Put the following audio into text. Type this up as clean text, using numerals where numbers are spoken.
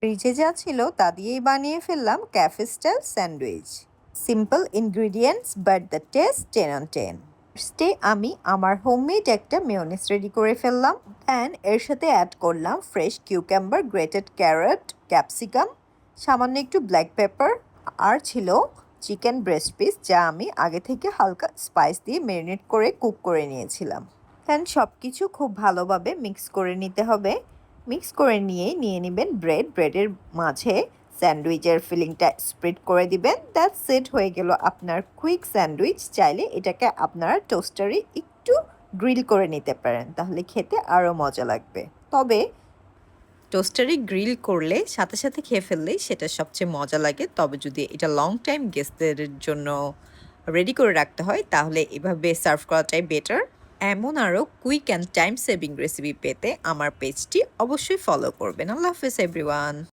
ফ্রিজে যা ছিল তা দিয়েই বানিয়ে ফেললাম cafe style sandwich. Simple ingredients but the test 10 on 10। ফার্স্টে আমি আমার হোমমেড একটা মেয়োনিজ রেডি করে ফেললাম। অ্যান্ড এর সাথে অ্যাড করলাম fresh cucumber, grated carrot, capsicum, সামান্য একটু ব্ল্যাক পেপার, আর ছিল চিকেন ব্রেস্ট পিস, যা আমি আগে থেকে হালকা স্পাইস দিয়ে ম্যারিনেট করে কুক করে নিয়েছিলাম। অ্যান্ড সব কিছু খুব ভালোভাবে মিক্স করে নিতে হবে। মিক্স করে নিয়ে নেবেন ব্রেডের মাঝে স্যান্ডউইচের ফিলিংটা স্প্রেড করে দিবেন। দ্যাট সেট হয়ে গেল আপনার কুইক স্যান্ডউইচ। চাইলে এটাকে আপনারা টোস্টারে একটু গ্রিল করে নিতে পারেন, তাহলে খেতে আরও মজা লাগবে। তবে টোস্টারে গ্রিল করলে সাথে সাথে খেয়ে ফেললেই সেটা সবচেয়ে মজা লাগে। তবে যদি এটা লং টাইম গেস্টদের জন্য রেডি করে রাখতে হয়, তাহলে এভাবে সার্ভ করাটাই বেটার। এমন আরও quick and time saving recipe পেতে আমার পেজটি অবশ্যই ফলো করবেন। আল্লাহ হাফেজ এভরিওয়ান।